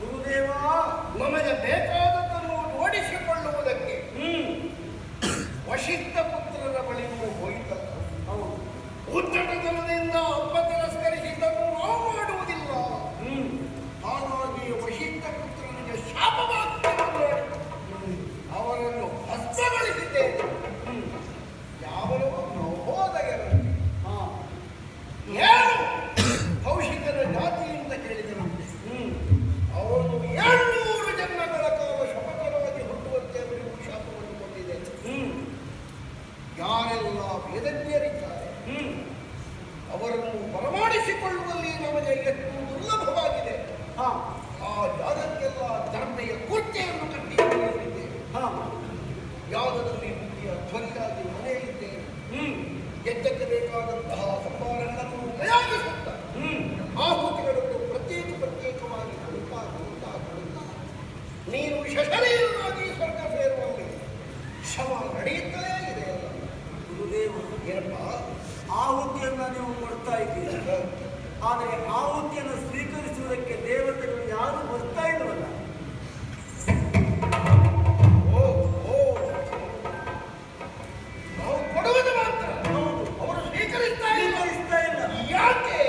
ಗುರುದೇವ, ನಮಗೆ ಬೇಕಾದದ್ದನ್ನು ಓಡಿಸಿಕೊಳ್ಳುವುದಕ್ಕೆ ವಶಿಷ್ಠ ಪುತ್ರರ ಬಳಿಗೂ ಹೋಯಿತಲ್ಲ. ಉದ್ದಟತನದಿಂದ ಅಪ್ಪ ತಿರಸ್ಕರಿಸಿದ್ದನ್ನು ನಾವು ಮಾಡುವುದಿಲ್ಲ. ಹಾಗಾಗಿ ವಶಿಷ್ಠ ಪುತ್ರನಿಗೆ ಶಾಪವಾಕ್ಯವನ್ನು ಅವರನ್ನು ಭಸ್ಮಗೊಳಿಸಿದ್ದೇನೆ. ಯಾವನೋ ಪ್ರಬೋಧಕರಂತೆ ಏನು ಕೌಶಿಕನ ಜಾತಿ ಅಂತ ಕೇಳಿದರಂತೆ. ಅವನು 700 ಜನ್ಮಗಳ ಕಾಲ ಶಪಥವಾಗಿ ಹುಟ್ಟುವಂತೆ ಅವರಿಗೂ ಶಾಪವನ್ನು ಕೊಟ್ಟಿದೆ. ಯಾರೆಲ್ಲ ವೇದಜ್ಞರಿದ್ದಾರೆ ಅವರನ್ನು ಬರಮಾಡಿಸಿಕೊಳ್ಳುವಲ್ಲಿ ನಮಗೆ ಎಷ್ಟು ದುರ್ಲಭವಾಗಿದೆ. ಆ ಯಾಗಕ್ಕೆಲ್ಲ ಧರ್ಮೆಯ ಕುರ್ತೆಯನ್ನು ಕಟ್ಟಿದ್ದೇವೆ. ಯಾಗದಲ್ಲಿ ಮುಖ್ಯ ಧ್ವನಿಯಾಗಿ ಮನೆಯಲ್ಲಿದ್ದೇವೆ. ಯಜ್ಞಕ್ಕೆ ಬೇಕಾದಂತಹ ಸಂಭಾರಗಳನ್ನು ಪ್ರಯಾಣಿಸುತ್ತ ಆಹುತಿಗಳನ್ನು ಪ್ರತ್ಯೇಕವಾಗಿ ಕೊಡುತ್ತಾ ನೀನು ಶಶರೀರನಾಗಿ ಸ್ವರ್ಗ ಸೇರುವಲ್ಲಿ ಶವ ನಡೆಯುತ್ತಲೇ ಇದೆ. ಗುರುದೇವ, ಏನಪ್ಪ ಆಹುತಿಯನ್ನು ನೀವು ಕೊಡ್ತಾ ಇದ್ದೀರ, ಆದರೆ ಆಹುತಿಯನ್ನು ಸ್ವೀಕರಿಸುವುದಕ್ಕೆ ದೇವತೆಗಳು ಯಾರು ಬರ್ತಾ ಇಲ್ವಲ್ಲ. ನಾವು ಕೊಡುವುದು ಮಾತ್ರ, ಅವರು ಸ್ವೀಕರಿಸ್ತಾ ಇಲ್ಲ. ಯಾಕೆ?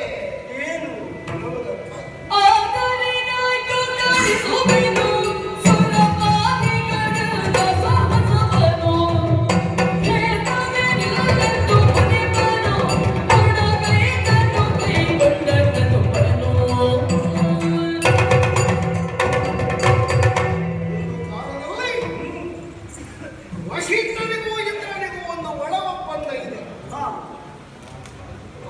ಏನು? ವಶಿಷ್ಠನಿಗೂ ಇಂದ್ರನಿಗೂ ಒಂದು ಒಳ ಒಪ್ಪಂದ ಇದೆ.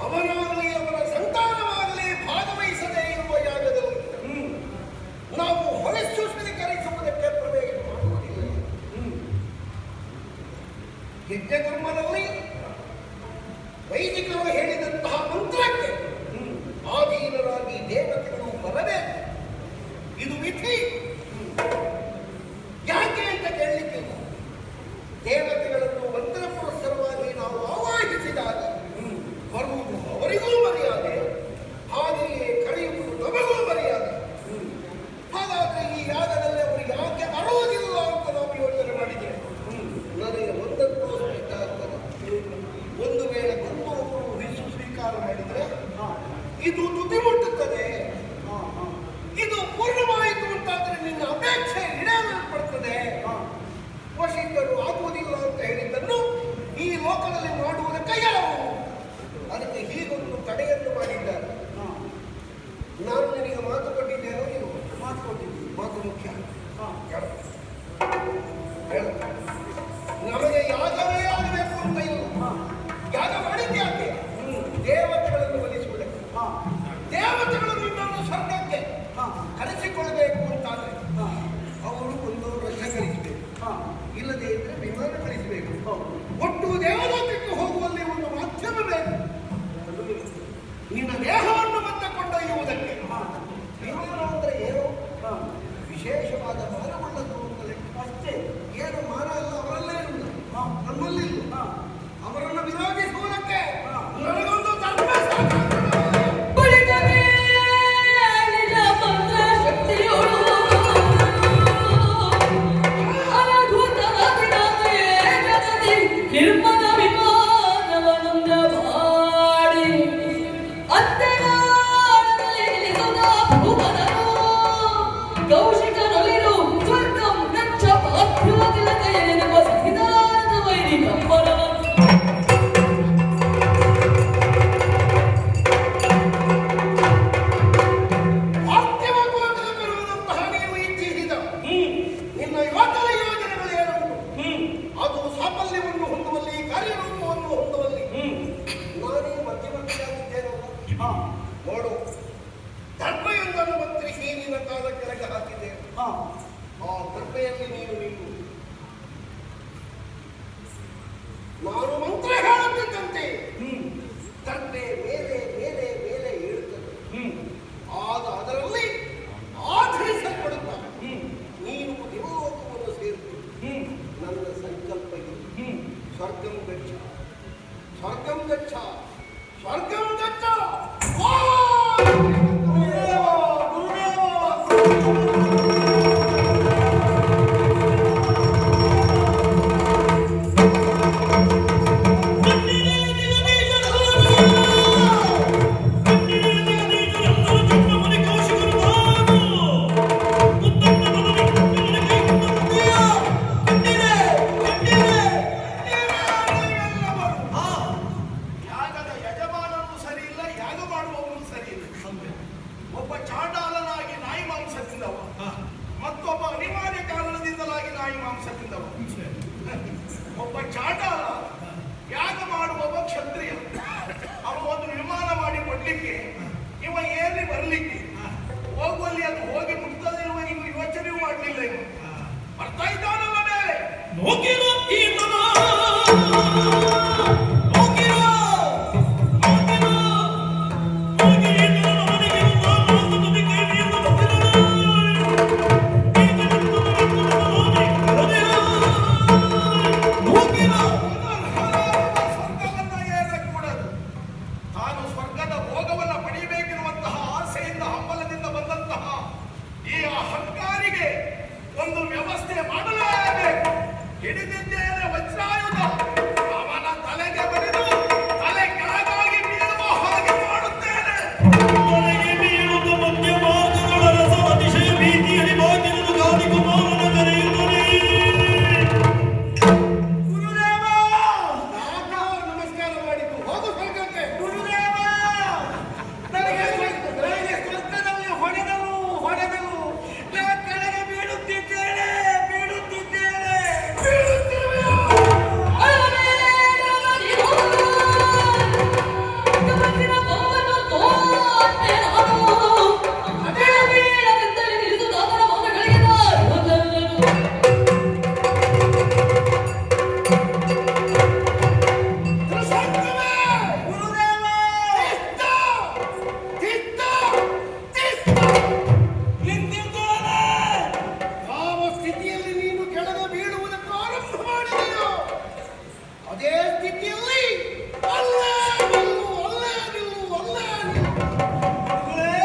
ಅವನಾಗಲಿ ಅವರ ಸಂತಾನವಾಗಲಿ ಭಾಗವಹಿಸದೇ ಇರುವ ಯಾಗದಲ್ಲಿ ನಾವು ಹೊರಸು ಸ್ವೀಕರಿಸುವುದಕ್ಕೆ ಪ್ರವೇಶ ಮಾಡುವುದಿಲ್ಲ. ಯಜ್ಞಕರ್ಮದಲ್ಲಿ ವೈದಿಕರು ಹೇಳಿದಂತಹ ಮಂತ್ರಕ್ಕೆ ಆಧೀನರಾಗಿ ದೇವತೆಗಳು ಬರಬೇಕು. ಇದು ವಿಧಿ. ಯಾಕೆ ಅಂತ ಕೇಳಲಿಕ್ಕಿಲ್ಲ. ದೇವತೆಗಳನ್ನು ಮಂತ್ರ ಪುರಸ್ಸರವಾಗಿ ನಾವು ಆವಾಹಿಸಿದಾಗ ಬರುವುದು ಅವರಿಗೂ ಮರ್ಯಾದೆ, ಹಾಗೆಯೇ ಕಳೆಯುವುದು ನಮಗೂ ಮರ್ಯಾದೆ. ಹಾಗಾದ್ರೆ ಈ ಯಾಗದಲ್ಲಿ ಅವರು ಯಾಕೆ ಬರುವುದಿಲ್ಲ ಅಂತ ನಾವು ಯೋಚನೆ ಮಾಡಿದರೆ ನನಗೆ ಒಂದಕ್ಕೂ ಆಗ್ತದೆ. ಒಂದು ವೇಳೆ ಬಂದು ಒಬ್ಬರು ಹಿಸು ಸ್ವೀಕಾರ ಮಾಡಿದರೆ ಇದು ತುದಿ ಮುಟ್ಟುತ್ತದೆ. ಇದು ಪೂರ್ಣವಾಯಿತು ಅಂತಾದರೆ ನಿನ್ನ ಅಪೇಕ್ಷೆ ಈಡೇರಲ್ಪಡುತ್ತದೆ. ವಶಿಷ್ಠರು ಆಗುವುದಿಲ್ಲ ಅಂತ ಹೇಳಿದ್ದನ್ನು ಈ ಲೋಕದಲ್ಲಿ ಮಾಡುವುದಕ್ಕೆ ಯಾರು? ಅದಕ್ಕೆ ಹೀಗೊಂದು ತಡೆಯನ್ನು ಮಾಡಿದ್ದಾರೆ. ನಾನು ನಿನಗೆ ಮಾತು ಕೊಟ್ಟಿದ್ದೇನೋ ನೀವು ಮಾತು ಕೊಟ್ಟಿದ್ದೀನಿ. ಮಾತು ಮುಖ್ಯ. ನಮಗೆ ಯಾಗವೇ ಆಗಬೇಕು ಅಂತ ಇಲ್ಲ. ಯಾಗ ಮಾಡಿದ್ದೆ ಯಾಕೆ? ದೇವತೆಗಳನ್ನು ಒಲಿಸುವುದಕ್ಕೆ. ದೇವತೆಗಳು ನಿನ್ನನ್ನು ಸ್ವರ್ಗಕ್ಕೆ ಕರೆಸಿಕೊಳ್ಳಬೇಕು ಅಂತಾದ್ರೆ ಅವರು ಒಂದು ರಥ ಕಲಿಸಬೇಕು, ಇಲ್ಲದೇ ಇದ್ರೆ ವಿಮಾನ ಕಳಿಸಬೇಕು. ಒಟ್ಟು ದೇವಲೋಕಕ್ಕೆ ಹೋಗುವಲ್ಲಿ ಒಂದು ಮಾತ್ರ ಬರ್ತಾ ಇದ್ದಾನಲ್ಲ ಮೇಲೆ. ನೋಕಿರೋ ಈತನ ನೋಕಿರೋ ನೋಕಿರೋ ನೋಗಿ ಈತನ ಮನೆಗೆ ಮಾತುಕತೆ ಕೈ ನೀರು ಸ್ವರ್ಗವನ್ನ ಏರಕೂಡದು. ತಾನು ಸ್ವರ್ಗದ ಭೋಗವನ್ನ ಪಡೆಯಬೇಕಿರುವಂತಹ ಆಸೆಯಿಂದ ಹಂಬಲದಿಂದ ಬಂದಂತಹ ಈ ಅಹಂಕಾರಿಗೆ ಒಂದು ವ್ಯವಸ್ಥೆ ಮಾಡಲೇಬೇಕು. ಹಿಡಿದಿದ್ದೇನೆ ವಜ್ರಾಯುಧ, ಅವನ ತಲೆಗೆ ಬರೆದು ತಲೆ ಕೆಳಗಾಗಿ ಬೀಳುವ ಹಾಗೆ ಮಾಡುತ್ತೇನೆ. ತಲೆಗೆ ಬೀಳುತ್ತ ಮಧ್ಯ ಮಾರ್ಗಗಳ ರಸ ಅತಿಶಯ ಭೀತಿಯಲ್ಲಿ ಬಾಗಿಲನ್ನು ಗಾದಿ ಕುಮಾರನ ಕರೆಯುತ್ತಲೇ ಗುರುದೇವ ನಾನು ನಮಸ್ಕಾರ ಮಾಡಿದ್ದು ಹೋಗು ಸ್ವರ್ಗಕ್ಕೆ. ಗುರುದೇವ ನನಗೆ ಸ್ವರ್ಗದಲ್ಲಿ ಹೊಡೆದಲು ನಾ ಕೆಳಗೆ ಬೀಳುತ್ತಿದ್ದೇನೆ ಗುರುದೇವ ನಿಂತಿದ್ದೇನೆ. ಯಾವ ಸ್ಥಿತಿಯಲ್ಲಿ ನೀನು ಕೆಳಗೆ ಬೀಳುವುದಕ್ಕೆ ಆರಂಭ ಮಾಡಿದೆಯೋ ಅದೇ ಸ್ಥಿತಿಯಲ್ಲಿ ಅಲ್ಲೇ ನಿಲ್ಲು. ಗುರುಗಳೇ,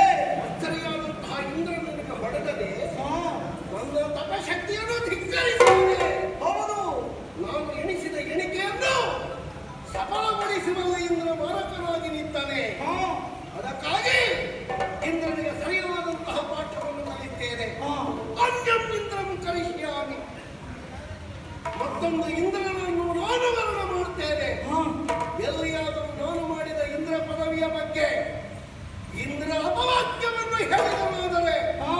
ಸರಿಯಾದಂತಹ ಇಂದ್ರ ನನಗೆ ಹೊಡೆದರೆ ಹಾ, ನನ್ನ ತಪಶಕ್ತಿಯನ್ನು ಧಿಕ್ಕರಿಸಿದೆ. ಹೌದು. ನಾನು ಎಣಿಸಿದ ಎಣಿಕೆಯನ್ನು ಸಫಲಗೊಳಿಸುವಲ್ಲ ಇಂದ್ರ ಮಾರಕನಾಗಿ ನಿಂತಾನೆ. ಹಾ, ಅದಕ್ಕಾಗಿ ಇಂದ್ರನಿಗೆ ಸರಿಯಾದಂತಹ ಪಾಠವನ್ನು ಕಲಿತೇನೆ. ಹಾ. ಅನ್ಯಂ ಇಂದ್ರಂ ಕರಿಷ್ಯಾಮಿ. ಮತ್ತೊಂದು ಇಂದ್ರನನ್ನು ನಾನು ವರ್ಣ ಮಾಡುತ್ತೇನೆ. ಹಾ. ಎಲ್ಲಿಯಾದರೂ ನಾನು ಮಾಡಿದ ಇಂದ್ರ ಪದವಿಯ ಬಗ್ಗೆ ಇಂದ್ರ ಅಪವಾಕ್ಯವನ್ನು ಹೇಳಿದನಾದರೆ ಹಾ.